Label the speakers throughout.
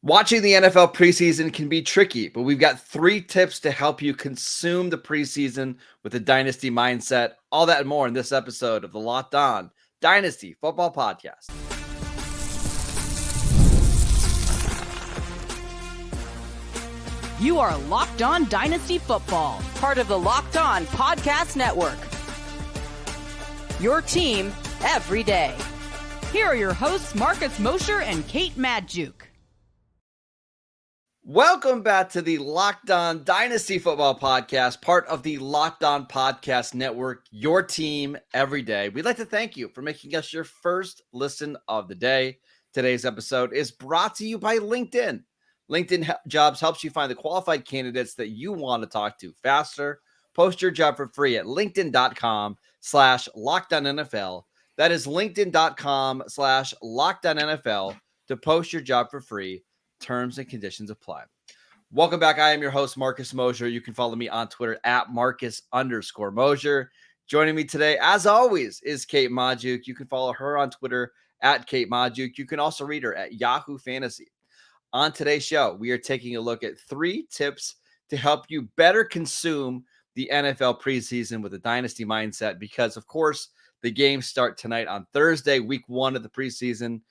Speaker 1: Watching the NFL preseason can be tricky, but we've got 3 tips to help you consume the preseason with a dynasty mindset. All that and more in this episode of the Locked On Dynasty Football Podcast.
Speaker 2: You are Locked On Dynasty Football, part of the Locked On Podcast Network. Your team every day. Here are your hosts, Marcus Mosher and Kate Madjuk.
Speaker 1: Welcome back to the Locked On Dynasty Football Podcast, part of the Locked On Podcast Network, your team every day. We'd like to thank you for making us your first listen of the day. Today's episode is brought to you by LinkedIn. LinkedIn Jobs helps you find the qualified candidates that you want to talk to faster. Post your job for free at linkedin.com/LockedOnNFL. That is linkedin.com/LockedOnNFL to post your job for free. Terms and conditions apply. Welcome back. I am your host, Marcus Mosher. You can follow me on Twitter at Marcus_Mosher. Joining me today, as always, is Kate Madjuk. You can follow her on Twitter at Kate Madjuk. You can also read her at Yahoo Fantasy. On today's show, we are taking a look at 3 tips to help you better consume the NFL preseason with a dynasty mindset because, of course, the games start tonight on Thursday, week 1 of the preseason.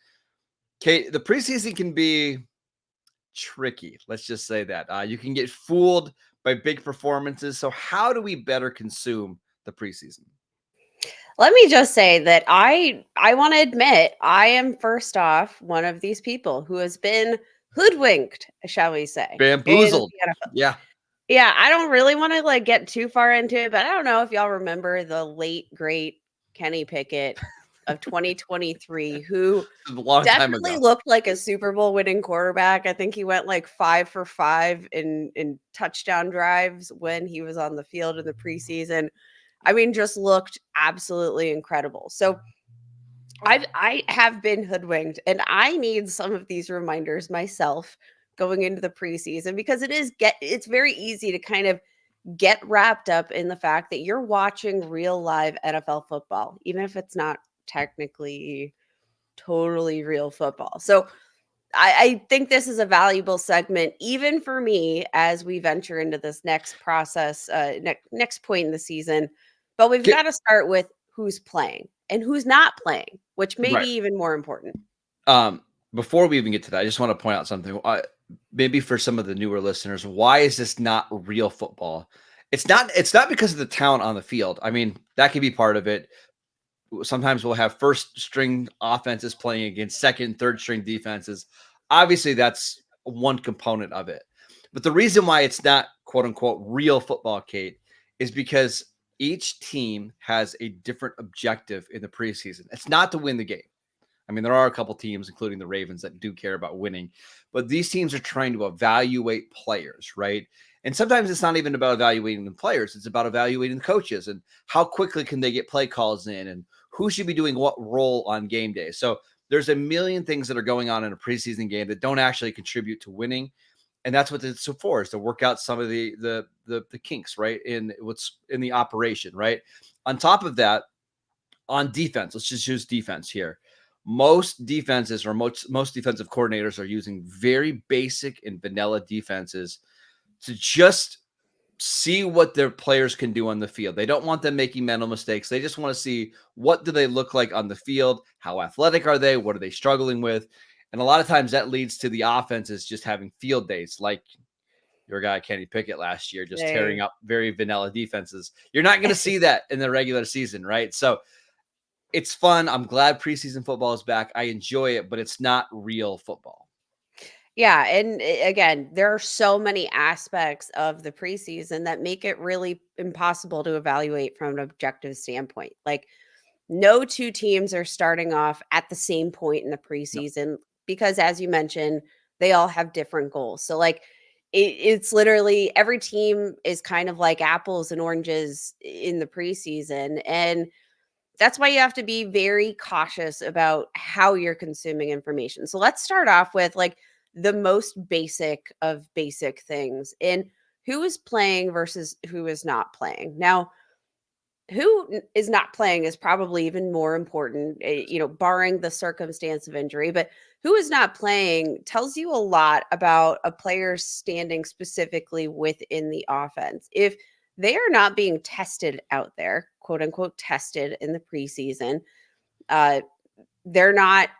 Speaker 1: Kate, the preseason can be tricky. Let's just say that. You can get fooled by big performances. So how do we better consume the preseason?
Speaker 3: Let me just say that I want to admit I am first off one of these people who has been hoodwinked, shall we say.
Speaker 1: Bamboozled. Yeah.
Speaker 3: Yeah, I don't really want to get too far into it, but I don't know if y'all remember the late great Kenny Pickett of 2023, who definitely looked like a Super Bowl winning quarterback. I think he went 5 for 5 in touchdown drives when he was on the field in the preseason. I mean, just looked absolutely incredible. So I have been hoodwinked, and I need some of these reminders myself going into the preseason because it's very easy to kind of get wrapped up in the fact that you're watching real live NFL football, even if it's not technically totally real football. So I think this is a valuable segment, even for me, as we venture into this next process, next point in the season. But we've got to start with who's playing and who's not playing, which may be even more important.
Speaker 1: Before we even get to that, I just want to point out something. Maybe for some of the newer listeners, why is this not real football? It's not because of the talent on the field. I mean, that could be part of it. Sometimes we'll have first string offenses playing against second, third string defenses. Obviously, that's one component of it. But the reason why it's not quote unquote real football, Kate, is because each team has a different objective in the preseason. It's not to win the game. I mean, there are a couple teams, including the Ravens, that do care about winning, but these teams are trying to evaluate players, right? And sometimes it's not even about evaluating the players. It's about evaluating the coaches and how quickly can they get play calls in and who should be doing what role on game day. So there's a million things that are going on in a preseason game that don't actually contribute to winning. And that's what it's for, is to work out some of the kinks, right? In what's in the operation, right? On top of that, on defense, let's just use defense here. Most defenses or most defensive coordinators are using very basic and vanilla defenses to just see what their players can do on the field. They don't want them making mental mistakes. They just want to see what do they look like on the field? How athletic are they? What are they struggling with? And a lot of times that leads to the offenses just having field days, like your guy Kenny Pickett last year, just tearing up very vanilla defenses. You're not going to see that in the regular season, right? So it's fun. I'm glad preseason football is back. I enjoy it, but it's not real football.
Speaker 3: Yeah. And again, there are so many aspects of the preseason that make it really impossible to evaluate from an objective standpoint. No two teams are starting off at the same point in the preseason because, as you mentioned, they all have different goals. So it's literally every team is kind of like apples and oranges in the preseason. And that's why you have to be very cautious about how you're consuming information. So let's start off with the most basic of basic things in who is playing versus who is not playing. Now, who is not playing is probably even more important, barring the circumstance of injury, but who is not playing tells you a lot about a player's standing specifically within the offense. If they are not being tested out there, quote unquote, tested in the preseason, they're not,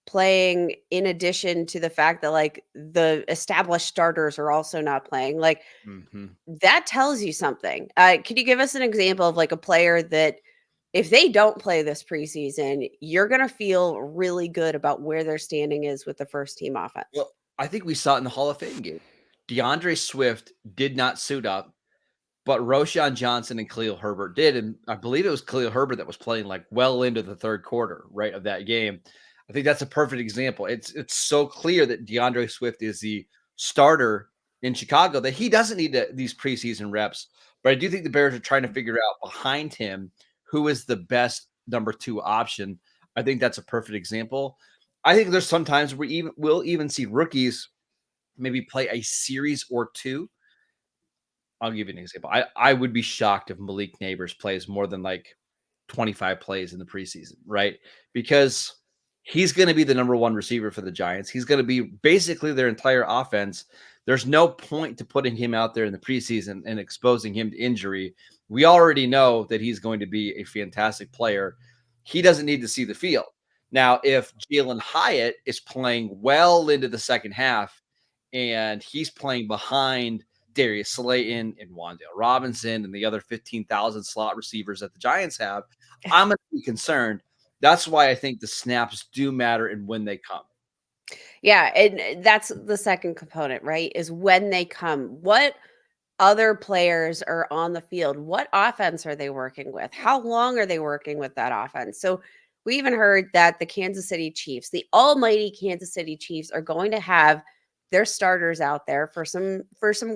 Speaker 3: playing in addition to the fact that like the established starters are also not playing. Like that tells you something. Can you give us an example of like a player that if they don't play this preseason, you're going to feel really good about where their standing is with the first team offense?
Speaker 1: Well, I think we saw it in the Hall of Fame game. DeAndre Swift did not suit up, but Roshan Johnson and Khalil Herbert did. And I believe it was Khalil Herbert that was playing like well into the third quarter, right, of that game. I think that's a perfect example. It's so clear that DeAndre Swift is the starter in Chicago that he doesn't need these preseason reps. But I do think the Bears are trying to figure out behind him who is the best number 2 option. I think that's a perfect example. I think there's sometimes we'll even see rookies maybe play a series or 2. I'll give you an example. I would be shocked if Malik Neighbors plays more than like 25 plays in the preseason, right? Because he's going to be the number 1 receiver for the Giants. He's going to be basically their entire offense. There's no point to putting him out there in the preseason and exposing him to injury. We already know that he's going to be a fantastic player. He doesn't need to see the field. Now, if Jalen Hyatt is playing well into the second half and he's playing behind Darius Slayton and Wan'Dale Robinson and the other 15,000 slot receivers that the Giants have, I'm going to be concerned. That's why I think the snaps do matter and when they come.
Speaker 3: Yeah, and that's the second component, right? Is when they come. What other players are on the field? What offense are they working with? How long are they working with that offense? So we even heard that the Kansas City Chiefs, the almighty Kansas City Chiefs, are going to have their starters out there for some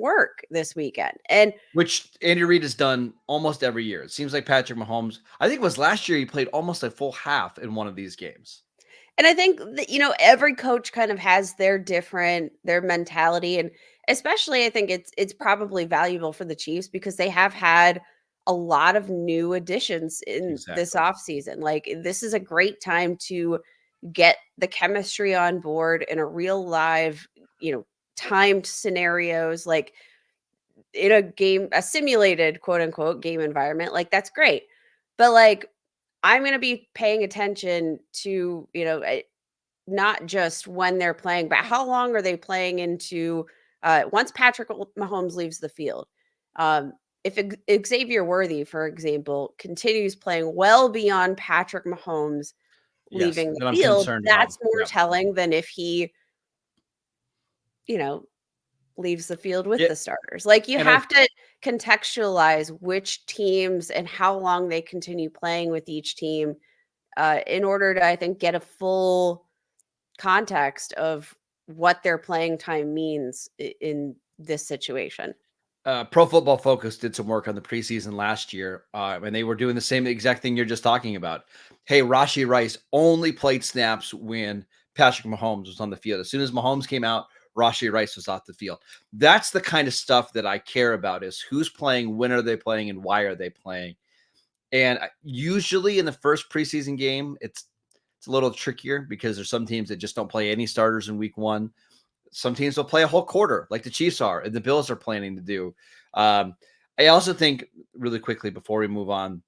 Speaker 3: work this weekend. And
Speaker 1: which Andy Reid has done almost every year. It seems like Patrick Mahomes, I think it was last year, he played almost a full half in one of these games.
Speaker 3: And I think that, every coach kind of has their mentality. And especially I think it's probably valuable for the Chiefs because they have had a lot of new additions in this offseason. Like this is a great time to get the chemistry on board in a real live, timed scenarios, like in a simulated quote unquote game environment. Like that's great. But like I'm going to be paying attention to, not just when they're playing, but how long are they playing into once Patrick Mahomes leaves the field. If Xavier Worthy, for example, continues playing well beyond Patrick Mahomes leaving the field, that's more telling than if he, leaves the field with the starters. Like you have to contextualize which teams and how long they continue playing with each team in order to, I think, get a full context of what their playing time means in this situation.
Speaker 1: Pro Football Focus did some work on the preseason last year, and they were doing the same exact thing you're just talking about. Hey, Rashee Rice only played snaps when Patrick Mahomes was on the field. As soon as Mahomes came out, Rashee Rice was off the field. That's the kind of stuff that I care about is who's playing, when are they playing, and why are they playing. And usually in the first preseason game, it's a little trickier because there's some teams that just don't play any starters in week 1. Some teams will play a whole quarter like the Chiefs are and the Bills are planning to do. I also think really quickly before we move on,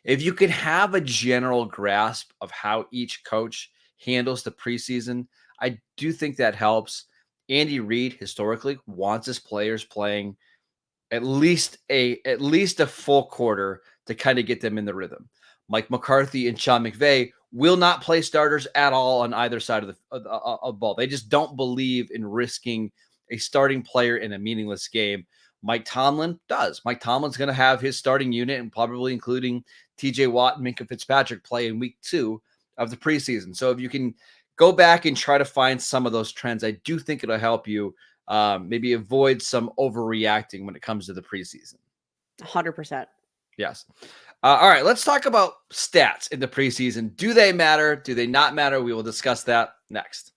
Speaker 1: if you can have a general grasp of how each coach handles the preseason, I do think that helps. Andy Reid historically wants his players playing at least a full quarter to kind of get them in the rhythm. Mike McCarthy and Sean McVay will not play starters at all on either side of the ball. They just don't believe in risking a starting player in a meaningless game. Mike Tomlin does. Mike Tomlin's going to have his starting unit and probably including TJ Watt and Minkah Fitzpatrick play in week 2 of the preseason. So if you can go back and try to find some of those trends, I do think it'll help you maybe avoid some overreacting when it comes to the preseason.
Speaker 3: 100%.
Speaker 1: Yes. All right, let's talk about stats in the preseason. Do they matter? Do they not matter? We will discuss that next.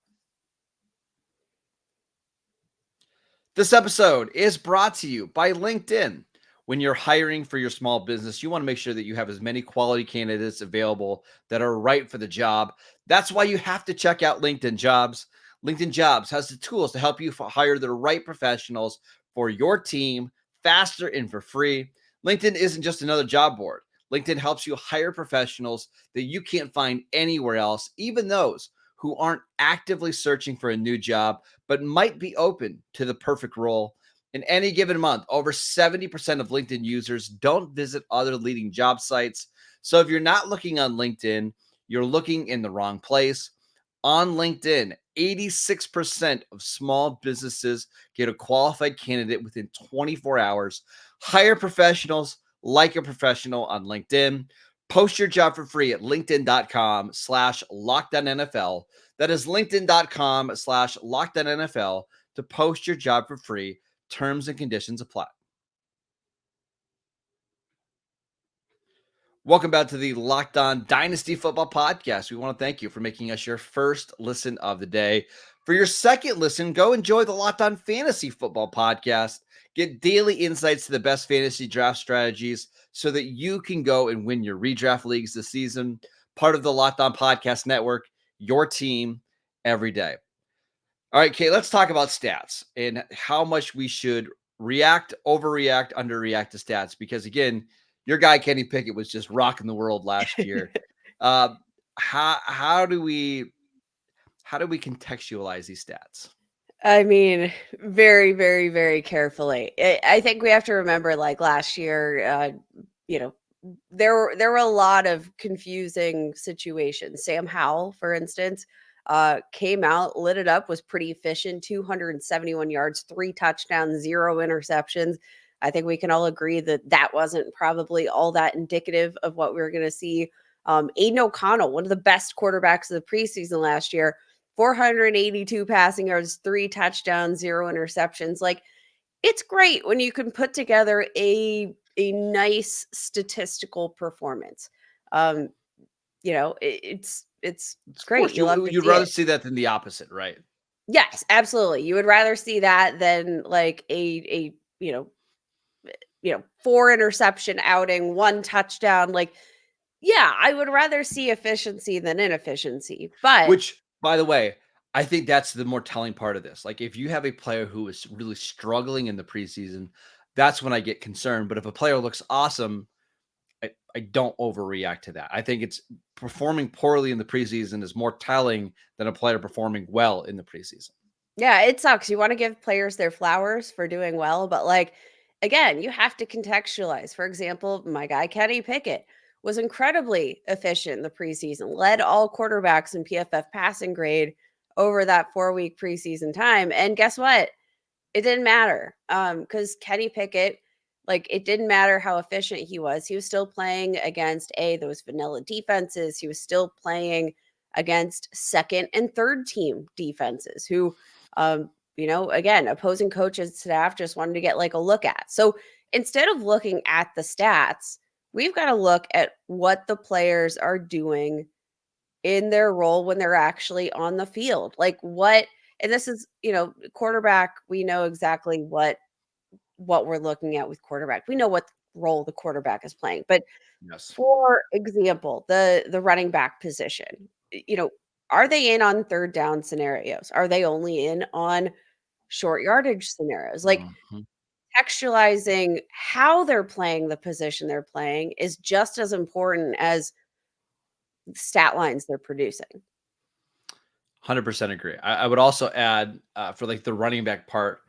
Speaker 1: This episode is brought to you by LinkedIn. When you're hiring for your small business, you want to make sure that you have as many quality candidates available that are right for the job. That's why you have to check out LinkedIn Jobs. LinkedIn Jobs has the tools to help you hire the right professionals for your team faster and for free. LinkedIn isn't just another job board. LinkedIn helps you hire professionals that you can't find anywhere else, even those who aren't actively searching for a new job, but might be open to the perfect role. In any given month, over 70% of LinkedIn users don't visit other leading job sites. So if you're not looking on LinkedIn, you're looking in the wrong place. On LinkedIn, 86% of small businesses get a qualified candidate within 24 hours. Hire professionals like a professional on LinkedIn. Post your job for free at linkedin.com/LockedOnNFL. That is linkedin.com/LockedOnNFL to post your job for free. Terms and conditions apply. Welcome back to the Locked On Dynasty Football Podcast. We want to thank you for making us your first listen of the day. For your second listen, go enjoy the Locked On Fantasy Football Podcast. Get daily insights to the best fantasy draft strategies so that you can go and win your redraft leagues this season. Part of the Locked On Podcast Network, your team every day. All right, Kate, let's talk about stats and how much we should react, overreact, underreact to stats. Because again, your guy Kenny Pickett was just rocking the world last year. How do we contextualize these stats?
Speaker 3: I mean, very, very, very carefully. I think we have to remember, like last year, there were a lot of confusing situations. Sam Howell, for instance, came out, lit it up, was pretty efficient, 271 yards, 3 touchdowns, 0 interceptions. I think we can all agree that that wasn't probably all that indicative of what we were going to see. Aiden O'Connell, one of the best quarterbacks of the preseason last year, 482 passing yards, 3 touchdowns, 0 interceptions. Like, it's great when you can put together a nice statistical performance. It's great. You love to
Speaker 1: You'd
Speaker 3: see
Speaker 1: rather
Speaker 3: it.
Speaker 1: see that than the opposite, right?
Speaker 3: Yes, absolutely. You would rather see that than like a 4 interception outing, 1 touchdown. Like, yeah, I would rather see efficiency than inefficiency. But
Speaker 1: Which, by the way, I think that's the more telling part of this. Like, if you have a player who is really struggling in the preseason, that's when I get concerned. But if a player looks awesome, I don't overreact to that. I think it's performing poorly in the preseason is more telling than a player performing well in the preseason.
Speaker 3: yeah, it sucks. You want to give players their flowers for doing well, but like again, you have to contextualize. For example, my guy Kenny Pickett was incredibly efficient in the preseason, led all quarterbacks in PFF passing grade over that 4-week preseason time. And guess what? It didn't matter. Because Kenny Pickett, like it didn't matter how efficient he was. He was still playing against those vanilla defenses. He was still playing against second and third team defenses who again, opposing coaches staff just wanted to get like a look at. So instead of looking at the stats, we've got to look at what the players are doing in their role when they're actually on the field. Like what, and this is, quarterback, we know exactly what we're looking at with quarterback. We know what role the quarterback is playing. But
Speaker 1: Yes.
Speaker 3: for example, the running back position, are they in on third down scenarios? Are they only in on short yardage scenarios? Like
Speaker 1: Mhm.
Speaker 3: textualizing how they're playing the position they're playing is just as important as stat lines they're producing.
Speaker 1: 100% agree. I would also add for like the running back part,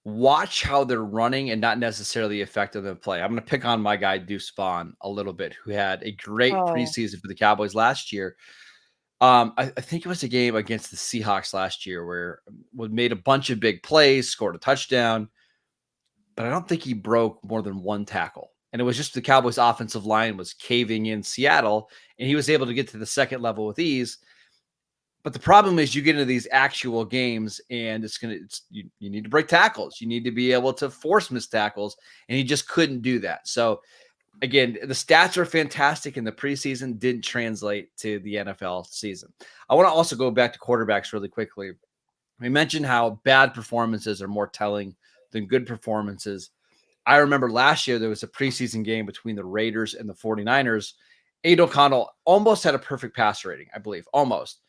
Speaker 1: watch how they're running and not necessarily the effect of the play. I'm going to pick on my guy Deuce Vaughn a little bit, who had a great
Speaker 3: Oh,
Speaker 1: preseason for the Cowboys last year. I think it was a game against the Seahawks last year where we made a bunch of big plays, scored a touchdown, but I don't think he broke more than 1 tackle. And it was just the Cowboys offensive line was caving in Seattle, and he was able to get to the second level with ease. But the problem is you get into these actual games and you need to break tackles. You need to be able to force missed tackles, and he just couldn't do that. So again, the stats are fantastic in the preseason, didn't translate to the NFL season. I want to also go back to quarterbacks really quickly. We mentioned how bad performances are more telling than good performances. I remember last year there was a preseason game between the Raiders and the 49ers. Aiden O'Connell almost had a perfect passer rating, I believe, almost.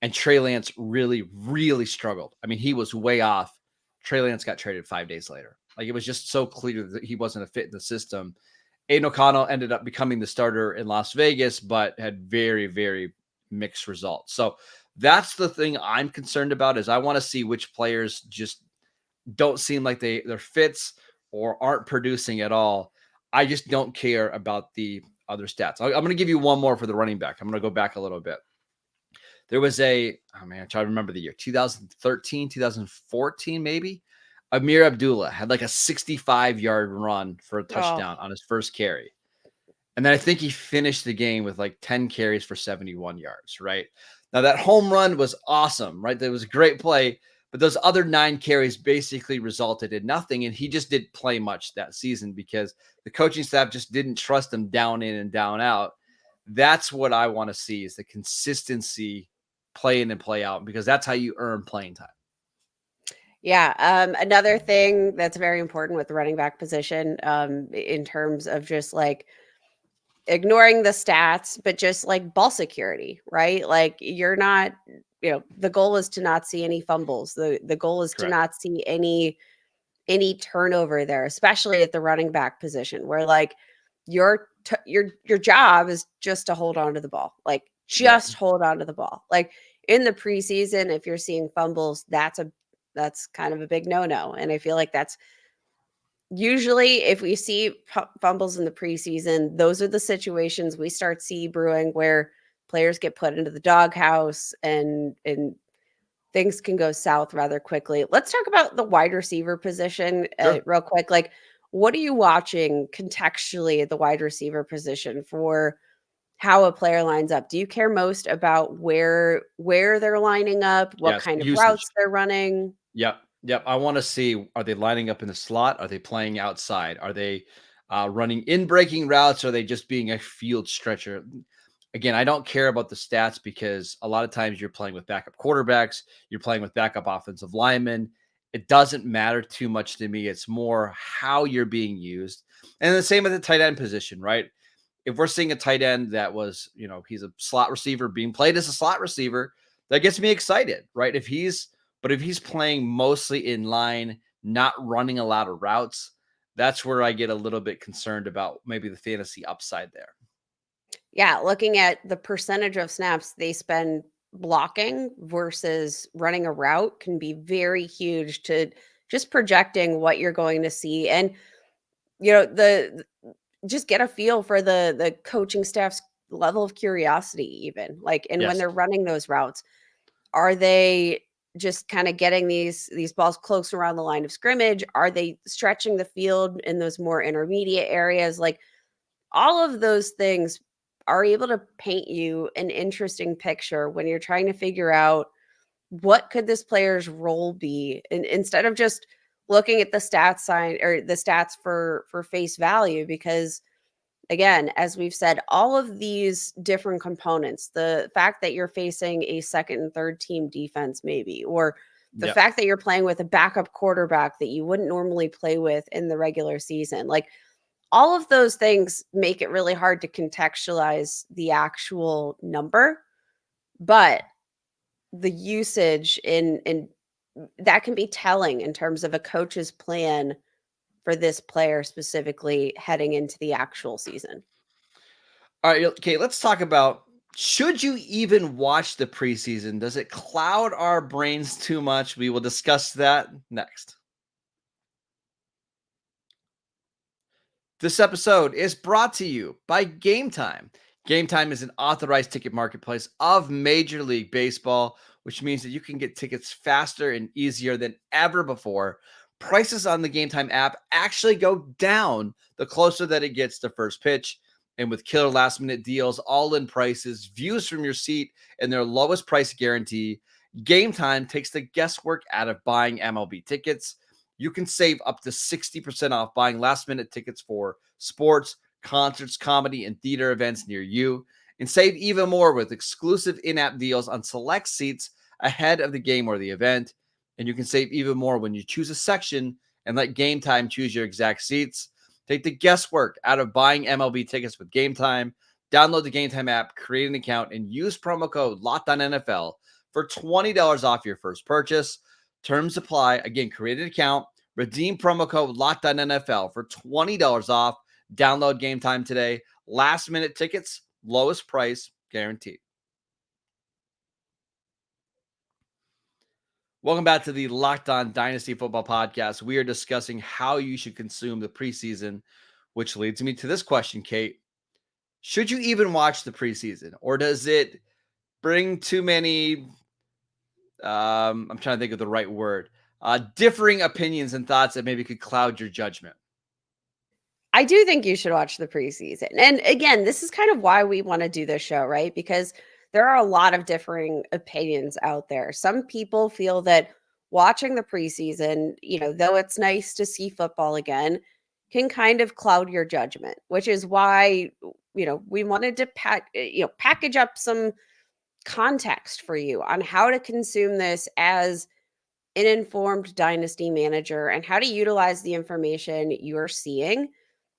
Speaker 1: And Trey Lance really, really struggled. I mean, he was way off. Trey Lance got traded 5 days later. Like, it was just so clear that he wasn't a fit in the system. Aiden O'Connell ended up becoming the starter in Las Vegas, but had very, very mixed results. So that's the thing I'm concerned about, is I want to see which players just don't seem like they're fits or aren't producing at all. I just don't care about the other stats. I'm going to give you one more for the running back. I'm going to go back a little bit. There was I'm trying to remember the year, 2013, 2014, maybe. Amir Abdullah had like a 65-yard run for a touchdown on his first carry. And then I think he finished the game with like 10 carries for 71 yards, right? Now, that home run was awesome, right? That was a great play, but those other 9 carries basically resulted in nothing. And he just didn't play much that season because the coaching staff just didn't trust him down in and down out. That's what I want to see, is the consistency, play in and play out, because that's how you earn playing time.
Speaker 3: Yeah. Another thing that's very important with the running back position, in terms of just like ignoring the stats, but just like ball security, right? Like, you're not, the goal is to not see any fumbles. The goal is
Speaker 1: Correct.
Speaker 3: to not see any turnover there, especially at the running back position, where like your job is just to hold on to the ball. Like, just hold on to the ball. Like, in the preseason, if you're seeing fumbles, that's kind of a big no-no. And I feel like that's usually, if we see fumbles in the preseason, those are the situations we start see brewing where players get put into the doghouse and things can go south rather quickly. Let's talk about the wide receiver position real quick. Like, what are you watching contextually at the wide receiver position for how a player lines up? Do you care most about where they're lining up, what kind of routes they're running?
Speaker 1: Yep. I want to see, are they lining up in the slot? Are they playing outside? Are they running in breaking routes? Or are they just being a field stretcher? Again, I don't care about the stats, because a lot of times you're playing with backup quarterbacks, you're playing with backup offensive linemen. It doesn't matter too much to me. It's more how you're being used. And the same with the tight end position, right? If we're seeing a tight end that was, he's a slot receiver being played as a slot receiver, that gets me excited, right? If he's playing mostly in line, not running a lot of routes, that's where I get a little bit concerned about maybe the fantasy upside there.
Speaker 3: Yeah, looking at the percentage of snaps they spend blocking versus running a route can be very huge to just projecting what you're going to see. And just get a feel for the coaching staff's level of curiosity, even like, and when they're running those routes, are they just kind of getting these balls close around the line of scrimmage? Are they stretching the field in those more intermediate areas? Like, all of those things are able to paint you an interesting picture when you're trying to figure out what could this player's role be, and instead of just looking at the stats sign or the stats for face value. Because again, as we've said, all of these different components, the fact that you're facing a second and third team defense, maybe, or the fact that you're playing with a backup quarterback that you wouldn't normally play with in the regular season, like, all of those things make it really hard to contextualize the actual number. But the usage in that can be telling in terms of a coach's plan for this player specifically heading into the actual season.
Speaker 1: All right, okay, let's talk about, should you even watch the preseason? Does it cloud our brains too much? We will discuss that next. This episode is brought to you by Gametime. Gametime is an authorized ticket marketplace of Major League Baseball, which means that you can get tickets faster and easier than ever before. Prices on the Gametime app actually go down the closer that it gets to first pitch. And with killer last-minute deals, all-in prices, views from your seat, and their lowest price guarantee, Gametime takes the guesswork out of buying MLB tickets. You can save up to 60% off buying last-minute tickets for sports, concerts, comedy, and theater events near you, and save even more with exclusive in-app deals on select seats ahead of the game or the event. And you can save even more when you choose a section and let Gametime choose your exact seats. Take the guesswork out of buying MLB tickets with Gametime. Download the Gametime app, create an account, and use promo code LOCKEDONNFL for $20 off your first purchase. Terms apply. Again, create an account, redeem promo code LOCKEDONNFL for $20 off. Download Gametime today. Last minute tickets, lowest price guaranteed. Welcome back to the Locked On Dynasty Football Podcast. We are discussing how you should consume the preseason, which leads me to this question, Kate. Should you even watch the preseason, or does it bring too many, I'm trying to think of the right word, differing opinions and thoughts that maybe could cloud your judgment?
Speaker 3: I do think you should watch the preseason. And again, this is kind of why we want to do this show, right? Because there are a lot of differing opinions out there. Some people feel that watching the preseason, though it's nice to see football again, can kind of cloud your judgment, which is why, we wanted to package up some context for you on how to consume this as an informed dynasty manager and how to utilize the information you're seeing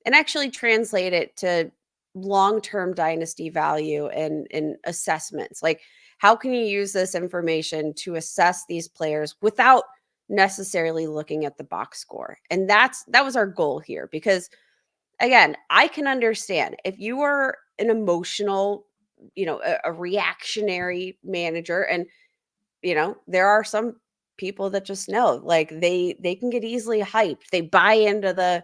Speaker 3: and actually translate it to long-term dynasty value and assessments. Like, how can you use this information to assess these players without necessarily looking at the box score? And that was our goal here, because again, I can understand if you are an emotional, a reactionary manager, and there are some people that just know, like, they can get easily hyped. They buy into the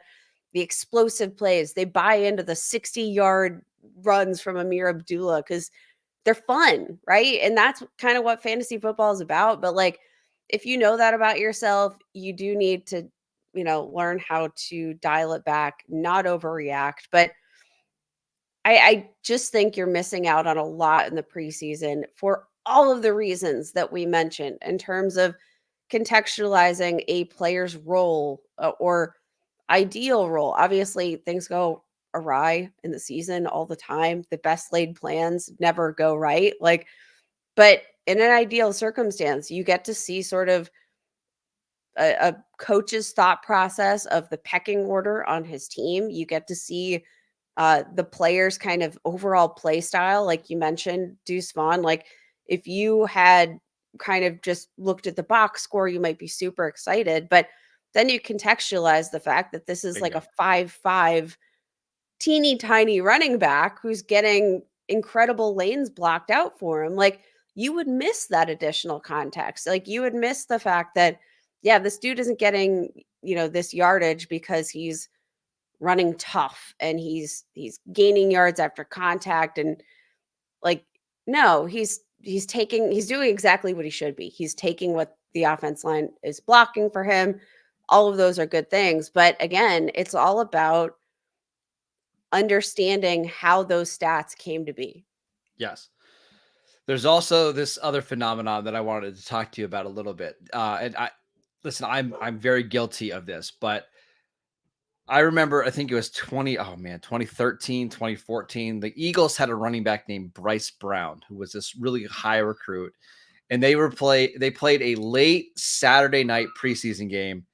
Speaker 3: explosive plays. They buy into the 60-yard runs from Amir Abdullah because they're fun, right? And that's kind of what fantasy football is about. But like, if you know that about yourself, you do need to, learn how to dial it back, not overreact. But I just think you're missing out on a lot in the preseason for all of the reasons that we mentioned in terms of contextualizing a player's role or ideal role. Obviously, things go awry in the season all the time. The best laid plans never go right. But in an ideal circumstance, you get to see sort of a coach's thought process of the pecking order on his team. You get to see the players' kind of overall play style. Like you mentioned, Deuce Vaughn. Like, if you had kind of just looked at the box score, you might be super excited. But then you contextualize the fact that this is like a 5'5", teeny tiny running back who's getting incredible lanes blocked out for him. Like, you would miss that additional context. Like, you would miss the fact that, yeah, this dude isn't getting, this yardage because he's running tough and he's gaining yards after contact. And like, no, he's doing exactly what he should be. He's taking what the offense line is blocking for him. All of those are good things. But again, it's all about understanding how those stats came to be.
Speaker 1: Yes. There's also this other phenomenon that I wanted to talk to you about a little bit. And I'm very guilty of this, but I remember, I think it was 2013, 2014. The Eagles had a running back named Bryce Brown, who was this really high recruit. And they played a late Saturday night preseason game,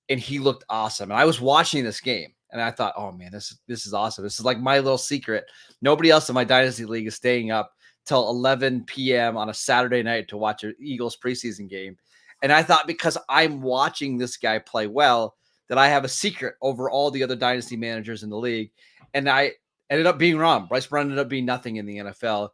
Speaker 1: and he looked awesome. And I was watching this game, and I thought, oh man, this is awesome. This is like my little secret. Nobody else in my dynasty league is staying up till 11 p.m. on a Saturday night to watch an Eagles preseason game. And I thought, because I'm watching this guy play well, that I have a secret over all the other dynasty managers in the league. And I ended up being wrong. Bryce Brown ended up being nothing in the NFL.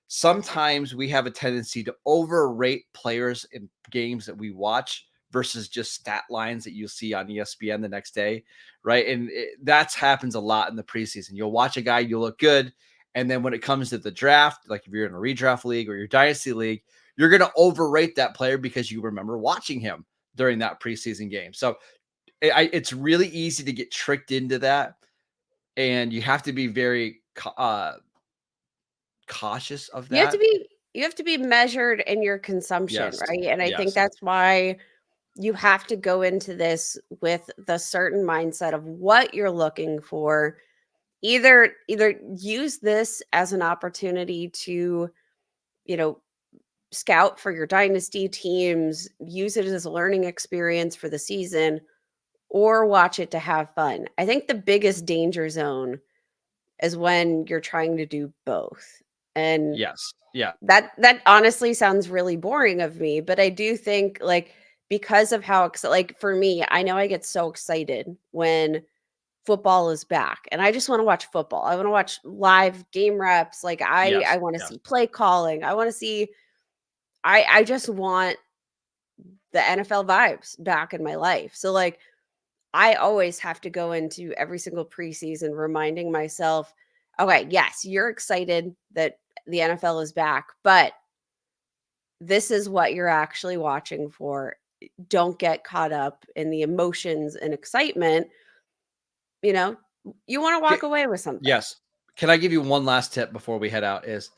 Speaker 1: Sometimes we have a tendency to overrate players in games that we watch versus just stat lines that you see on ESPN the next day, right? And that happens a lot in the preseason. You'll watch a guy, you look good, and then when it comes to the draft, like if you're in a redraft league or your dynasty league, you're going to overrate that player because you remember watching him during that preseason game. So it's really easy to get tricked into that, and you have to be very cautious of that.
Speaker 3: You have to be measured in your consumption,
Speaker 1: Yes.
Speaker 3: right? And I think that's why you have to go into this with the certain mindset of what you're looking for. Either use this as an opportunity to, scout for your dynasty teams, use it as a learning experience for the season, or watch it to have fun. I think the biggest danger zone is when you're trying to do both. And
Speaker 1: Yes. Yeah.
Speaker 3: that honestly sounds really boring of me, but I do think like because of how like for me, I know I get so excited when football is back and I just want to watch football. I want to watch live game reps. Like I
Speaker 1: Yes.
Speaker 3: want to
Speaker 1: Yes.
Speaker 3: see play calling. I want to see I just want the NFL vibes back in my life. So like I always have to go into every single preseason reminding myself, okay, yes, you're excited that the NFL is back, but this is what you're actually watching for. Don't get caught up in the emotions and excitement. You know, you want to walk away with something.
Speaker 1: Yes. Can I give you one last tip before we head out? Is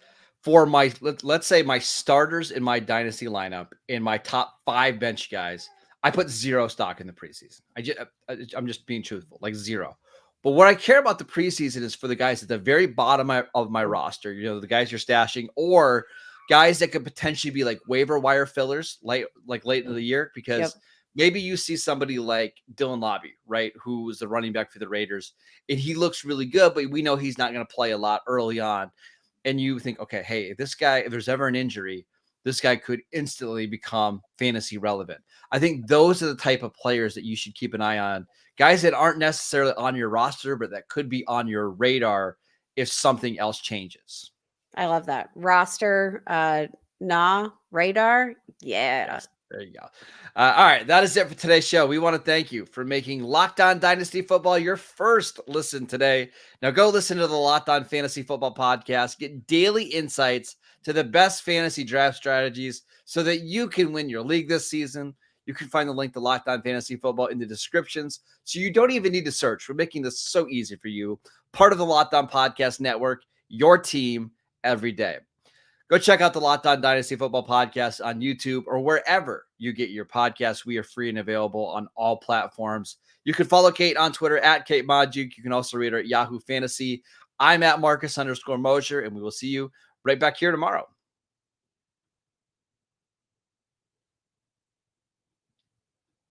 Speaker 1: for my let's say my starters in my dynasty lineup in my top 5 bench guys, I put 0 stock in the preseason. I'm just being truthful, like 0. But what I care about the preseason is for the guys at the very bottom of my roster, you know, the guys you're stashing or guys that could potentially be like waiver wire fillers late in the year because
Speaker 3: Yep.
Speaker 1: maybe you see somebody like Dylan Lobby, right, who's the running back for the Raiders, and he looks really good, but we know he's not going to play a lot early on. And you think, okay, hey, if there's ever an injury, this guy could instantly become fantasy relevant. I think those are the type of players that you should keep an eye on. Guys that aren't necessarily on your roster, but that could be on your radar if something else changes.
Speaker 3: I love that. Roster, radar. Yeah.
Speaker 1: Yes. There you go. All right. That is it for today's show. We want to thank you for making Locked On Dynasty Football your first listen today. Now go listen to the Locked On Fantasy Football podcast. Get daily insights to the best fantasy draft strategies so that you can win your league this season. You can find the link to Locked On Fantasy Football in the descriptions. So you don't even need to search. We're making this so easy for you. Part of the Locked On Podcast Network, your team every day. Go check out the Locked On Dynasty Football podcast on YouTube or wherever you get your podcasts. We are free and available on all platforms. You can follow Kate on Twitter at Kate Modjuk. You can also read her at Yahoo Fantasy. I'm at Marcus_Mosher, and we will see you right back here tomorrow.